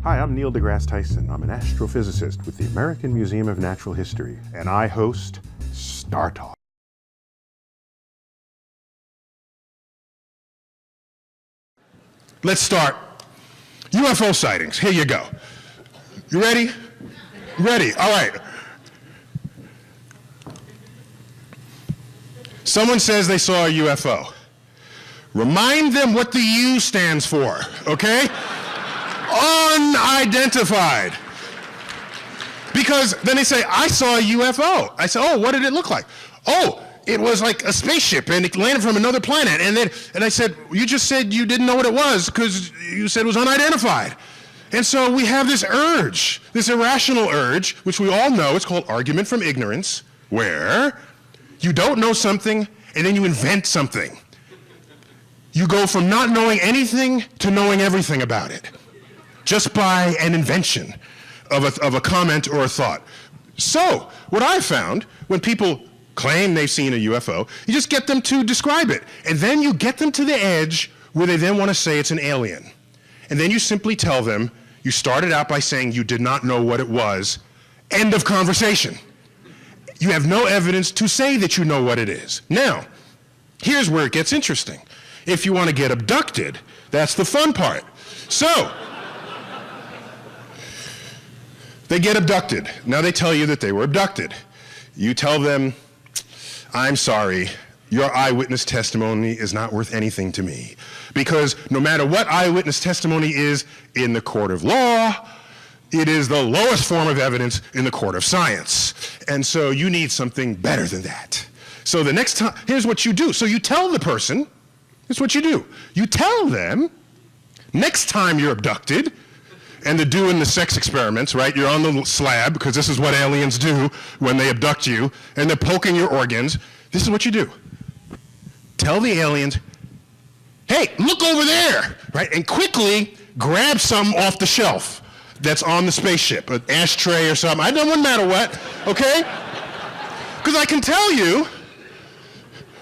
Hi, I'm Neil deGrasse Tyson. I'm an astrophysicist with the American Museum of Natural History, and I host Star Talk. Let's start. UFO sightings. Here you go. You ready? Ready. All right. Someone says they saw a UFO. Remind them what the U stands for, okay? Unidentified. Because then they say, I saw a UFO. I say, oh, what did it look like? Oh, it was like a spaceship and it landed from another planet. And I said, you just said you didn't know what it was because you said it was unidentified. And so we have this urge, this irrational urge, which we all know, it's called argument from ignorance, where you don't know something and then you invent something. You go from not knowing anything to knowing everything about it, just by an invention of a comment or a thought. So, what I found, when people claim they've seen a UFO, you just get them to describe it. And then you get them to the edge where they then want to say it's an alien. And then you simply tell them, you started out by saying you did not know what it was. End of conversation. You have no evidence to say that you know what it is. Now, here's where it gets interesting. If you want to get abducted, that's the fun part. So, they get abducted. Now they tell you that they were abducted. You tell them, I'm sorry, your eyewitness testimony is not worth anything to me. Because no matter what eyewitness testimony is in the court of law, it is the lowest form of evidence in the court of science. And so you need something better than that. So the next time, here's what you do. So you tell the person, here's what you do. You tell them, next time you're abducted, and they're doing the sex experiments, right? You're on the slab, because this is what aliens do when they abduct you, and they're poking your organs. This is what you do. Tell the aliens, hey, look over there, right? And quickly grab something off the shelf that's on the spaceship, an ashtray or something. It doesn't matter what, okay? Because I can tell you,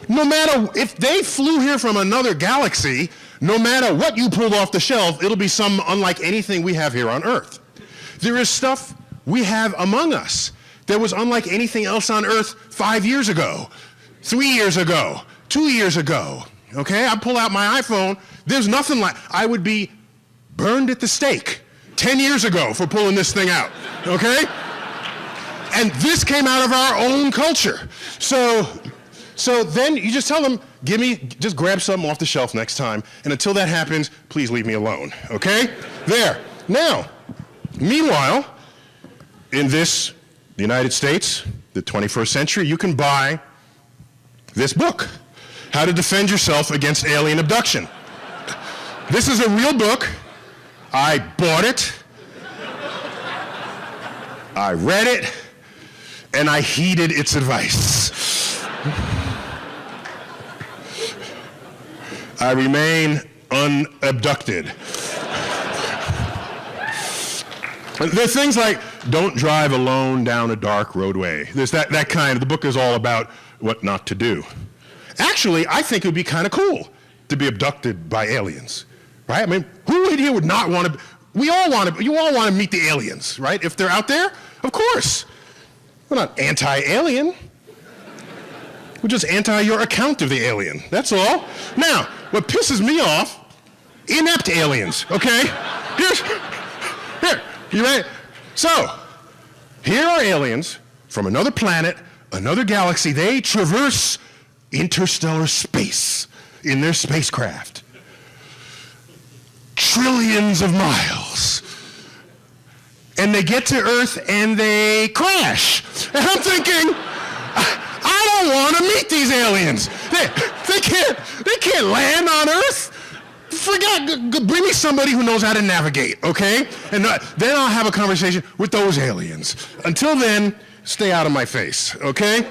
no matter if they flew here from another galaxy, no matter what you pulled off the shelf, it'll be some unlike anything we have here on Earth. There is stuff we have among us that was unlike anything else on Earth 5 years ago, 3 years ago, 2 years ago, okay? I pull out my iPhone, there's nothing like, I would be burned at the stake 10 years ago for pulling this thing out, okay? And this came out of our own culture. So then you just tell them, just grab something off the shelf next time, and until that happens, please leave me alone, okay? There. Now, meanwhile, in the United States, the 21st century, you can buy this book, How to Defend Yourself Against Alien Abduction. This is a real book. I bought it, I read it, and I heeded its advice. I remain unabducted. There are things like, don't drive alone down a dark roadway. There's that kind of, the book is all about what not to do. Actually, I think it would be kind of cool to be abducted by aliens, right? I mean, who in here would not want to, you all want to meet the aliens, right? If they're out there, of course. We're not anti-alien. We're just anti your account of the alien, that's all. Now, what pisses me off, inept aliens, okay? Here, you ready? So, here are aliens from another planet, another galaxy. They traverse interstellar space in their spacecraft. Trillions of miles. And they get to Earth and they crash. And I'm thinking, I don't want to meet these aliens. They can't land on Earth. Bring me somebody who knows how to navigate, okay? And then I'll have a conversation with those aliens. Until then, stay out of my face, okay?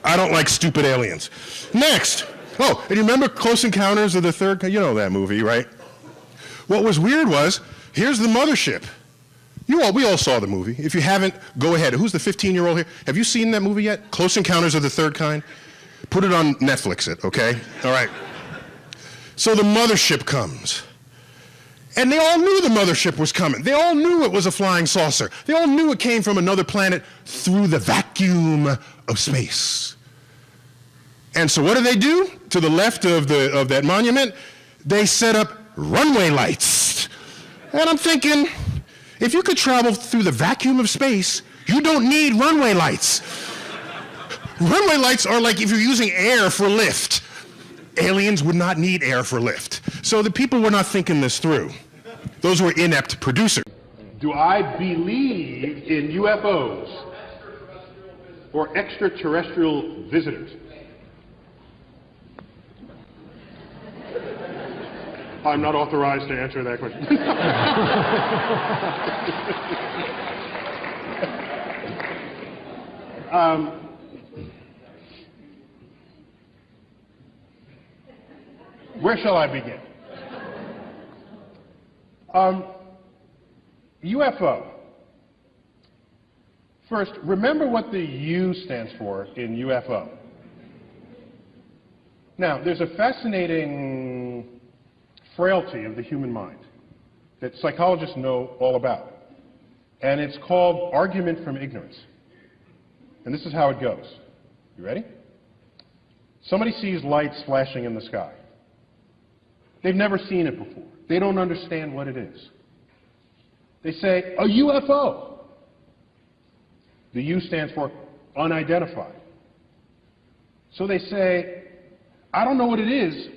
I don't like stupid aliens. Next. Oh, and you remember Close Encounters of the Third Kind? You know that movie, right? What was weird was, here's the mothership. We all saw the movie. If you haven't, go ahead. Who's the 15-year-old here? Have you seen that movie yet? Close Encounters of the Third Kind? Put it on Netflix, okay? All right. So the mothership comes, And they all knew the mothership was coming. They all knew it was a flying saucer. They all knew it came from another planet through the vacuum of space. And so what do? To the left of that monument, they set up runway lights. And I'm thinking, if you could travel through the vacuum of space, you don't need runway lights. Runway lights are like if you're using air for lift. Aliens would not need air for lift. So the people were not thinking this through. Those were inept producers. Do I believe in UFOs or extraterrestrial visitors? I'm not authorized to answer that question. Where shall I begin? UFO. First, remember what the U stands for in UFO. Now, there's a fascinating frailty of the human mind that psychologists know all about, and it's called argument from ignorance. And this is how it goes. You ready? Somebody sees lights flashing in the sky. They've never seen it before. They don't understand what it is. They say, a UFO. The U stands for unidentified. So they say, I don't know what it is.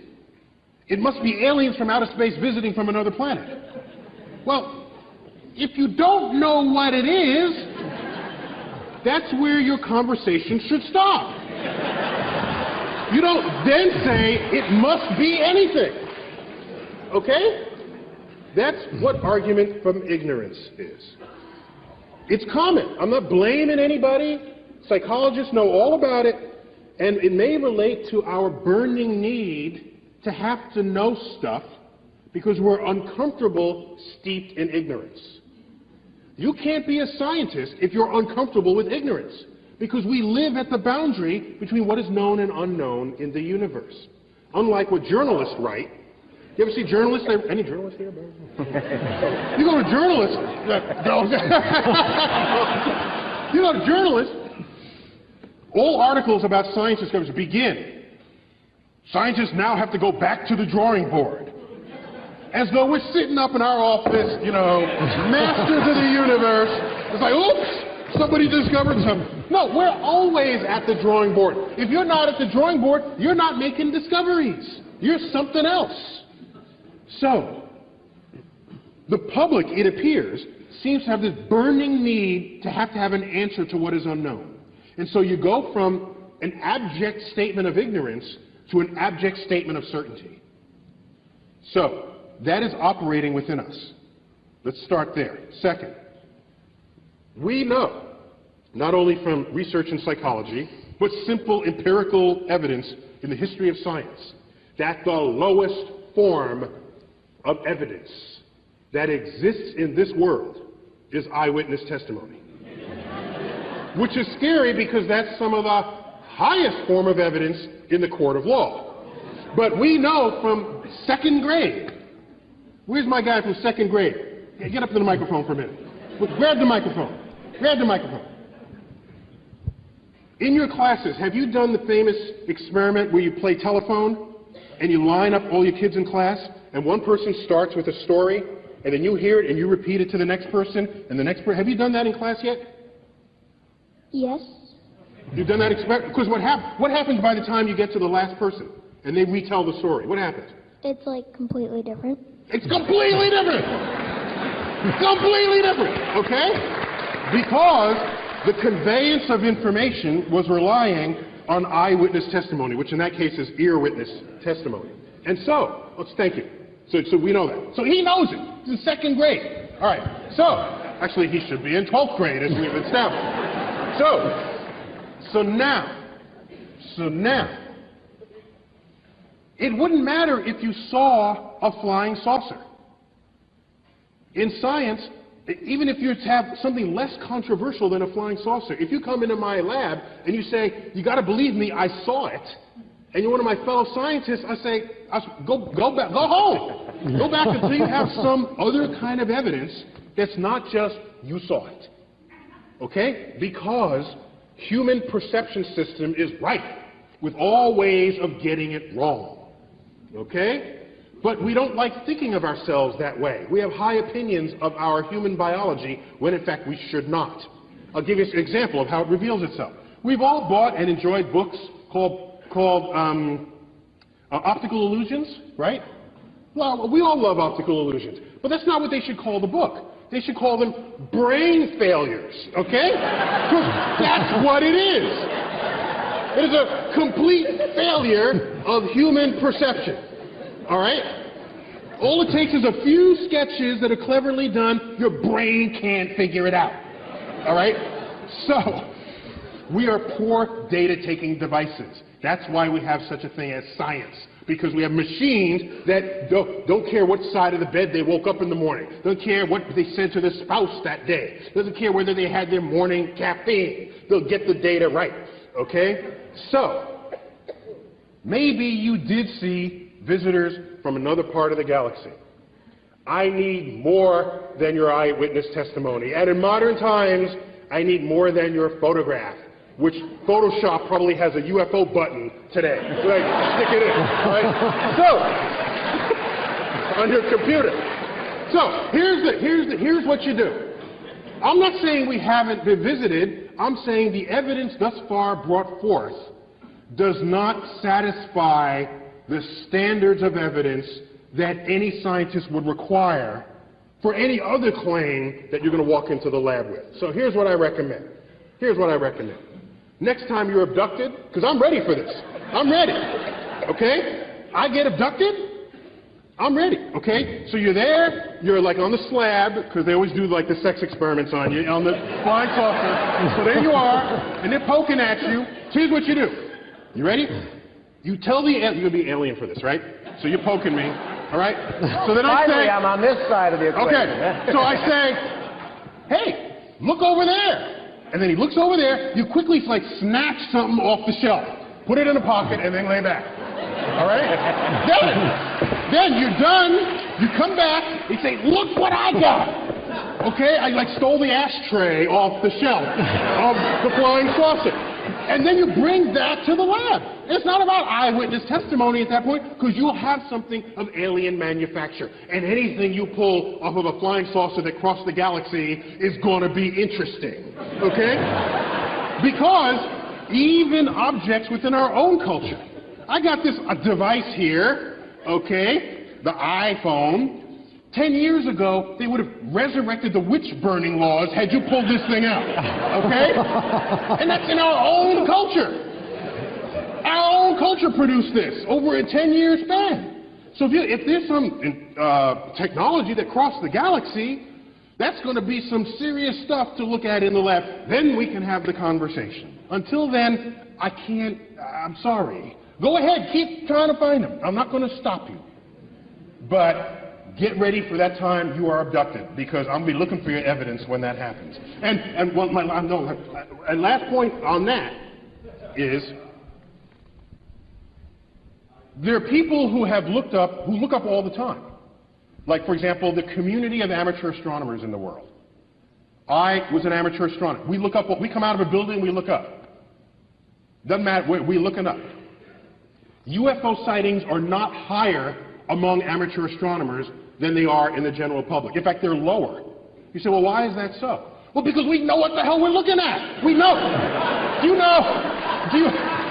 It must be aliens from outer space visiting from another planet. Well, if you don't know what it is, that's where your conversation should stop. You don't then say, it must be anything. Okay? That's what argument from ignorance is. It's common. I'm not blaming anybody. Psychologists know all about it, and it may relate to our burning need to have to know stuff because we're uncomfortable, steeped in ignorance. You can't be a scientist if you're uncomfortable with ignorance, because we live at the boundary between what is known and unknown in the universe. Unlike what journalists write. You ever see journalists? Any journalists here? You go to journalists. You go to journalists. All articles about science discoveries begin. Scientists now have to go back to the drawing board. As though we're sitting up in our office, you know, masters of the universe. It's like, oops, somebody discovered something. No, we're always at the drawing board. If you're not at the drawing board, you're not making discoveries. You're something else. So, the public, it appears, seems to have this burning need to have an answer to what is unknown. And so you go from an abject statement of ignorance to an abject statement of certainty. So, that is operating within us. Let's start there. Second, we know, not only from research in psychology, but simple empirical evidence in the history of science, that the lowest form of evidence that exists in this world is eyewitness testimony. Which is scary because that's some of the highest form of evidence in the court of law. But we know from second grade. Where's my guy from second grade? Yeah, get up to the microphone for a minute. Grab the microphone. Grab the microphone. In your classes, have you done the famous experiment where you play telephone and you line up all your kids in class and one person starts with a story and then you hear it and you repeat it to the next person and the next person? Have you done that in class yet? Yes. You've done that experiment? Because what happens by the time you get to the last person and they retell the story? What happens? It's like completely different. It's completely different. Completely different, okay? Because the conveyance of information was relying on eyewitness testimony, which in that case is ear witness testimony. And so, thank you. So we know that. So he knows it. He's in second grade. All right. So, actually he should be in 12th grade as we've established. So now, it wouldn't matter if you saw a flying saucer. In science, even if you have something less controversial than a flying saucer, if you come into my lab and you say, you got to believe me, I saw it, and you're one of my fellow scientists, I say, go back, go home. Go back until you have some other kind of evidence that's not just you saw it. Okay? Because human perception system is rife with all ways of getting it wrong. Okay? But we don't like thinking of ourselves that way. We have high opinions of our human biology when in fact we should not. I'll give you an example of how it reveals itself. We've all bought and enjoyed books called optical illusions, right? Well, we all love optical illusions, but that's not what they should call the book. They should call them brain failures, okay? Because that's what it is. It is a complete failure of human perception, all right? All it takes is a few sketches that are cleverly done. Your brain can't figure it out, all right? So, we are poor data-taking devices. That's why we have such a thing as science. Because we have machines that don't care what side of the bed they woke up in the morning. Don't care what they said to their spouse that day. Doesn't care whether they had their morning caffeine. They'll get the data right, okay? So, maybe you did see visitors from another part of the galaxy. I need more than your eyewitness testimony. And in modern times, I need more than your photograph, which Photoshop probably has a UFO button today. Like, stick it in, right? So, on your computer. So, here's what you do. I'm not saying we haven't been visited. I'm saying the evidence thus far brought forth does not satisfy the standards of evidence that any scientist would require for any other claim that you're going to walk into the lab with. So here's what I recommend. Here's what I recommend. Next time you're abducted, because I'm ready for this. I'm ready. Okay? I get abducted, I'm ready. Okay? So you're there, you're like on the slab, because they always do like the sex experiments on you, on the flying saucer. So there you are, and they're poking at you. Here's what you do. You ready? You tell the alien, you're going to be alien for this, right? So you're poking me, all right? So then I say, finally, I'm on this side of the equation. okay. So I say, hey, look over there. And then he looks over there, you quickly like snatch something off the shelf, put it in a pocket, and then lay back. All right? Then you're done, you come back, you say, look what I got. Okay? I like stole the ashtray off the shelf of the flying saucer. And then you bring that to the lab. It's not about eyewitness testimony at that point, because you'll have something of alien manufacture. And anything you pull off of a flying saucer that crossed the galaxy is going to be interesting. Okay? Because even objects within our own culture. I got this device here, okay, the iPhone. 10 years ago, they would have resurrected the witch-burning laws had you pulled this thing out, okay? And that's in our own culture. Our own culture produced this over a 10-year span. So if there's some technology that crossed the galaxy, that's going to be some serious stuff to look at in the lab. Then we can have the conversation. Until then, I can't, I'm sorry. Go ahead, keep trying to find them. I'm not going to stop you. But get ready for that time you are abducted, because I'm going to be looking for your evidence when that happens. And last point on that is, there are people who look up all the time. Like, for example, the community of amateur astronomers in the world. I was an amateur astronomer. We look up, we come out of a building, we look up. Doesn't matter, we're looking up. UFO sightings are not higher among amateur astronomers than they are in the general public. In fact, they're lower. You say, well, why is that so? Well, because we know what the hell we're looking at. We know. Do you know?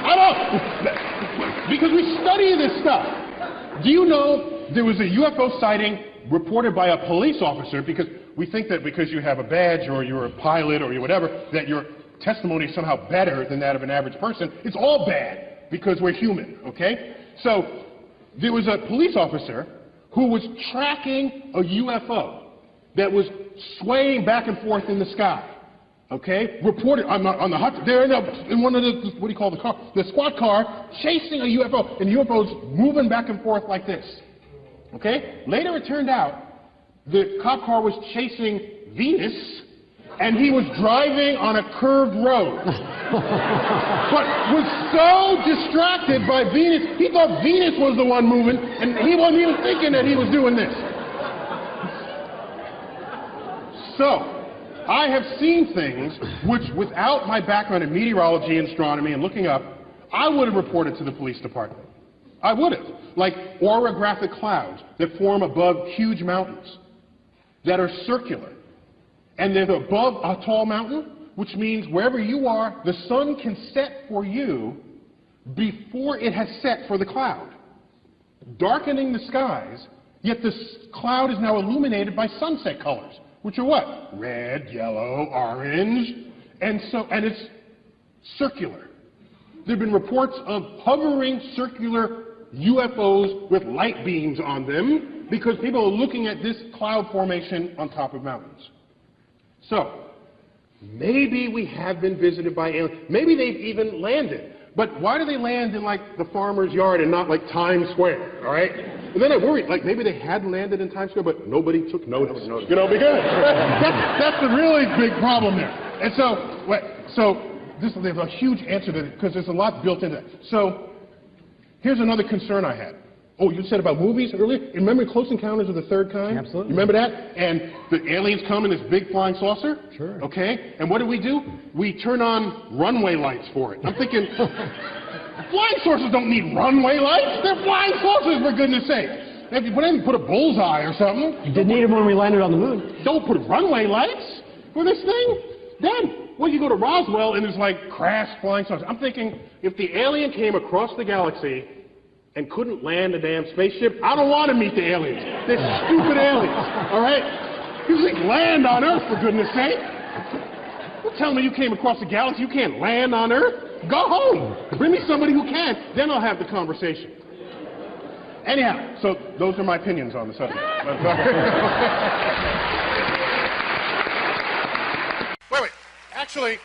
I don't. Because we study this stuff. Do you know there was a UFO sighting reported by a police officer, because we think that because you have a badge or you're a pilot or you're whatever, that your testimony is somehow better than that of an average person. It's all bad because we're human, okay? So there was a police officer who was tracking a UFO that was swaying back and forth in the sky. Okay? Reported on the hot, they're in one of the, what do you call the car? The squad car, chasing a UFO, and the UFO's moving back and forth like this. Okay? Later it turned out the cop car was chasing Venus, And he was driving on a curved road. But was so distracted by Venus, he thought Venus was the one moving, and he wasn't even thinking that he was doing this. So, I have seen things which, without my background in meteorology and astronomy and looking up, I would have reported to the police department. I would have. Like orographic clouds that form above huge mountains that are circular. And they're above a tall mountain, which means wherever you are, the sun can set for you before it has set for the cloud, darkening the skies, yet this cloud is now illuminated by sunset colors, which are what? Red, yellow, orange, and it's circular. There have been reports of hovering circular UFOs with light beams on them because people are looking at this cloud formation on top of mountains. So, maybe we have been visited by aliens. Maybe they've even landed. But why do they land in, like, the farmer's yard and not, like, Times Square, all right? And then I worried, like, maybe they had landed in Times Square, but nobody took notice. You know, because that's the really big problem there. And there's a huge answer to it, because there's a lot built into it. So, here's another concern I had. Oh, you said about movies earlier? Remember Close Encounters of the Third Kind? Absolutely. You remember that? And the aliens come in this big flying saucer? Sure. Okay? And what do? We turn on runway lights for it. I'm thinking, flying saucers don't need runway lights. They're flying saucers, for goodness sake. If you put a bullseye or something. You did need them when we landed on the moon. Don't put runway lights for this thing. Then, you go to Roswell and there's like crashed flying saucers. I'm thinking, if the alien came across the galaxy and couldn't land a damn spaceship, I don't want to meet the aliens. They're stupid aliens, all right? You think land on Earth, for goodness sake. Don't tell me you came across the galaxy, you can't land on Earth. Go home. Bring me somebody who can, then I'll have the conversation. Anyhow, so those are my opinions on the subject. Wait. Actually,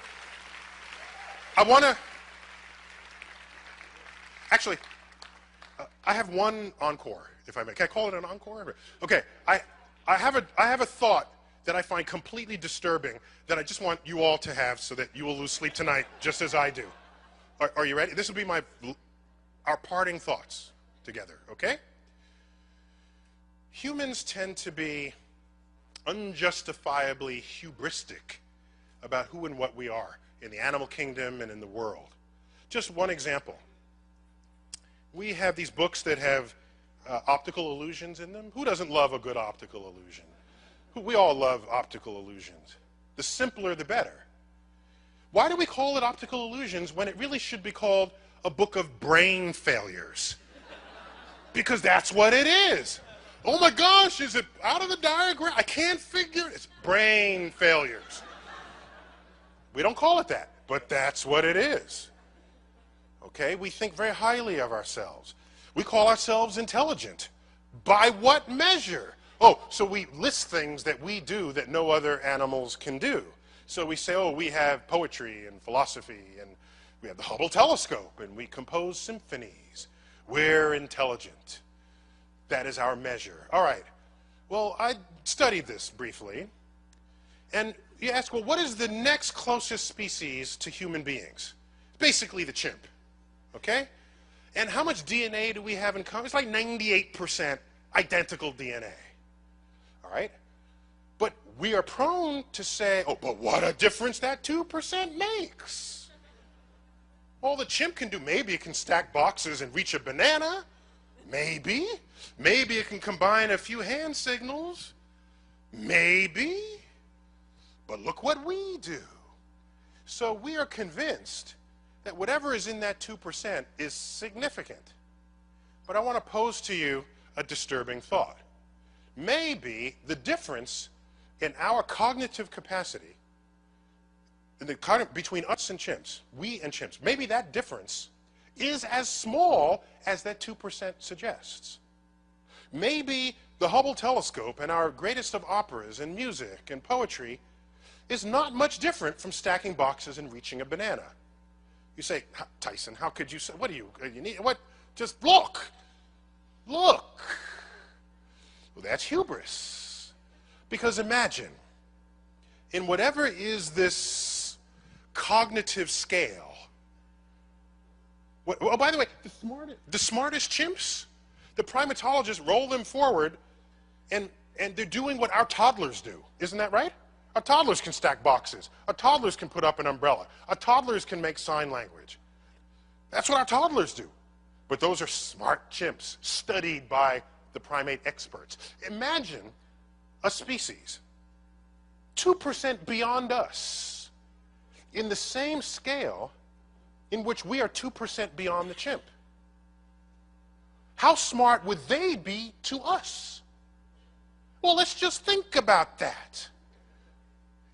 I have one encore, if I may. Can I call it an encore? Okay, I have a thought that I find completely disturbing that I just want you all to have so that you will lose sleep tonight, just as I do. Are you ready? This will be our parting thoughts together, okay? Humans tend to be unjustifiably hubristic about who and what we are in the animal kingdom and in the world. Just one example. We have these books that have optical illusions in them. Who doesn't love a good optical illusion? We all love optical illusions. The simpler, the better. Why do we call it optical illusions when it really should be called a book of brain failures? Because that's what it is. Oh my gosh, is it out of the diagram? I can't figure it. It's brain failures. We don't call it that, but that's what it is. Okay, we think very highly of ourselves. We call ourselves intelligent. By what measure? Oh, so we list things that we do that no other animals can do. So we say, oh, we have poetry and philosophy, and we have the Hubble telescope, and we compose symphonies. We're intelligent. That is our measure. All right. Well, I studied this briefly, and you ask, well, what is the next closest species to human beings? Basically the chimp. Okay? And how much DNA do we have in common? It's like 98% identical DNA. All right? But we are prone to say, oh, but what a difference that 2% makes. All the chimp can do, maybe it can stack boxes and reach a banana. Maybe. Maybe it can combine a few hand signals. Maybe. But look what we do. So we are convinced that whatever is in that 2% is significant. But I want to pose to you a disturbing thought. Maybe the difference in our cognitive capacity between us and chimps, we and chimps, maybe that difference is as small as that 2% suggests. Maybe the Hubble telescope and our greatest of operas and music and poetry is not much different from stacking boxes and reaching a banana. You say, Tyson, how could you say, what do you need, what, just look, look. Well, that's hubris. Because imagine in whatever is this cognitive scale. Oh, by the way, the smartest chimps, the primatologists roll them forward, and they're doing what our toddlers do. Isn't that right? Our toddlers can stack boxes. Our toddlers can put up an umbrella. Our toddlers can make sign language. That's what our toddlers do. But those are smart chimps, studied by the primate experts. Imagine a species 2% beyond us in the same scale in which we are 2% beyond the chimp. How smart would they be to us? Well, let's just think about that.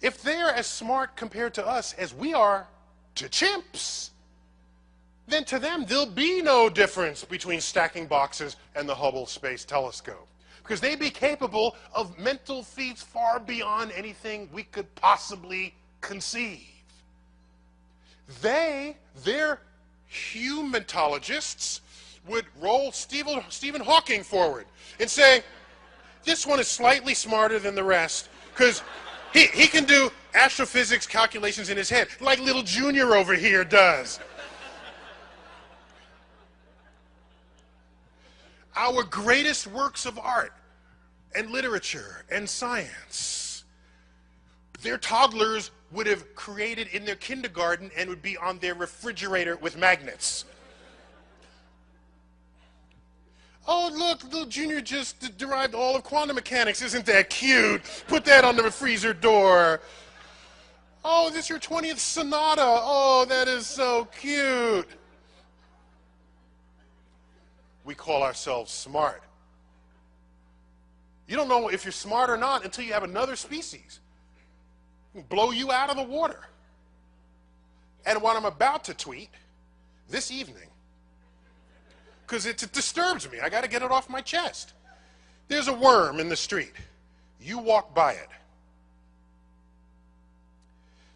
If they're as smart compared to us as we are to chimps, then to them there'll be no difference between stacking boxes and the Hubble Space Telescope, because they'd be capable of mental feats far beyond anything we could possibly conceive. Their humanitologists, would roll Stephen Hawking forward and say, this one is slightly smarter than the rest, because he can do astrophysics calculations in his head, like little Junior over here does. Our greatest works of art and literature and science, their toddlers would have created in their kindergarten and would be on their refrigerator with magnets. Oh, look, little Junior just derived all of quantum mechanics. Isn't that cute? Put that on the freezer door. Oh, is this your 20th sonata? Oh, that is so cute. We call ourselves smart. You don't know if you're smart or not until you have another species blow you out of the water. And what I'm about to tweet this evening, because it disturbs me, I got to get it off my chest. There's a worm in the street. You walk by it.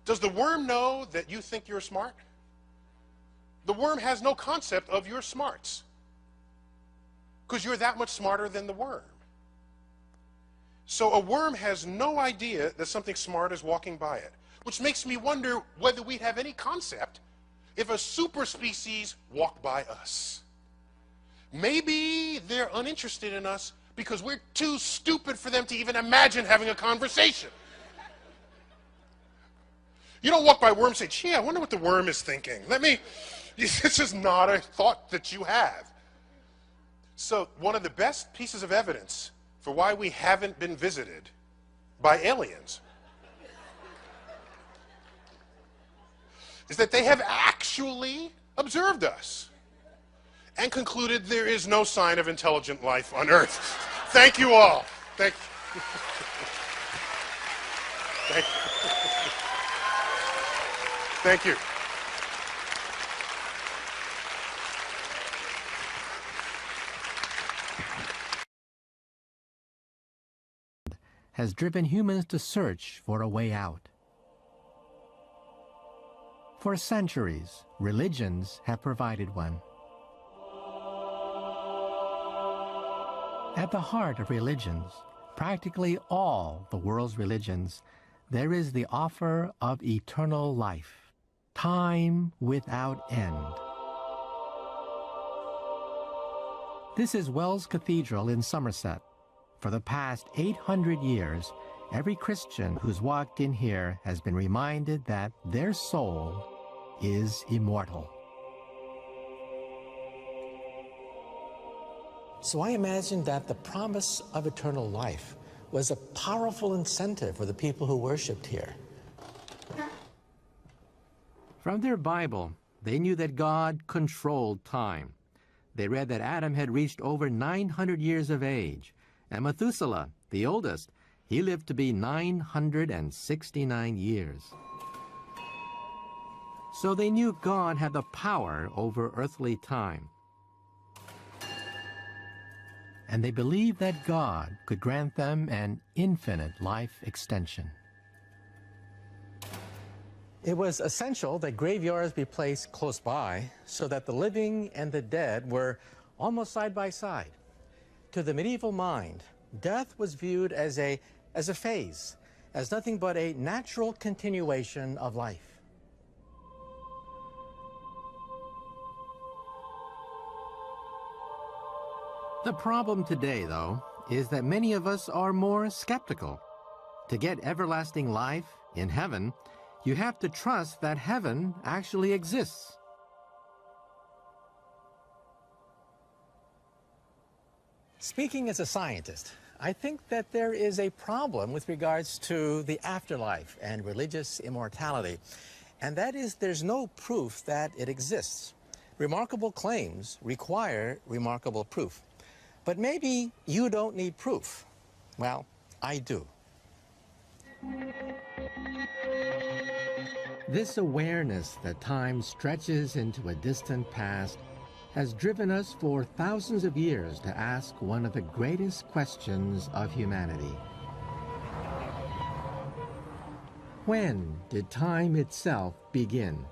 Does the worm know that you think you're smart? The worm has no concept of your smarts, because you're that much smarter than the worm. So a worm has no idea that something smart is walking by it, which makes me wonder whether we'd have any concept if a super species walked by us. Maybe they're uninterested in us because we're too stupid for them to even imagine having a conversation. You don't walk by a worm and say, gee, I wonder what the worm is thinking. It's just not a thought that you have. So one of the best pieces of evidence for why we haven't been visited by aliens is that they have actually observed us and concluded there is no sign of intelligent life on Earth. Thank you all. Thank you. Thank you. Thank you. Has driven humans to search for a way out. For centuries, religions have provided one. At the heart of religions, practically all the world's religions, there is the offer of eternal life, time without end. This is Wells Cathedral in Somerset. For the past 800 years, every Christian who's walked in here has been reminded that their soul is immortal. So I imagine that the promise of eternal life was a powerful incentive for the people who worshipped here. From their Bible, they knew that God controlled time. They read that Adam had reached over 900 years of age, and Methuselah, the oldest, he lived to be 969 years. So they knew God had the power over earthly time. And they believed that God could grant them an infinite life extension. It was essential that graveyards be placed close by so that the living and the dead were almost side by side. To the medieval mind, death was viewed as a phase, as nothing but a natural continuation of life. The problem today, though, is that many of us are more skeptical. To get everlasting life in heaven, you have to trust that heaven actually exists. Speaking as a scientist, I think that there is a problem with regards to the afterlife and religious immortality, and that is there's no proof that it exists. Remarkable claims require remarkable proof. But maybe you don't need proof. Well, I do. This awareness that time stretches into a distant past has driven us for thousands of years to ask one of the greatest questions of humanity. When did time itself begin?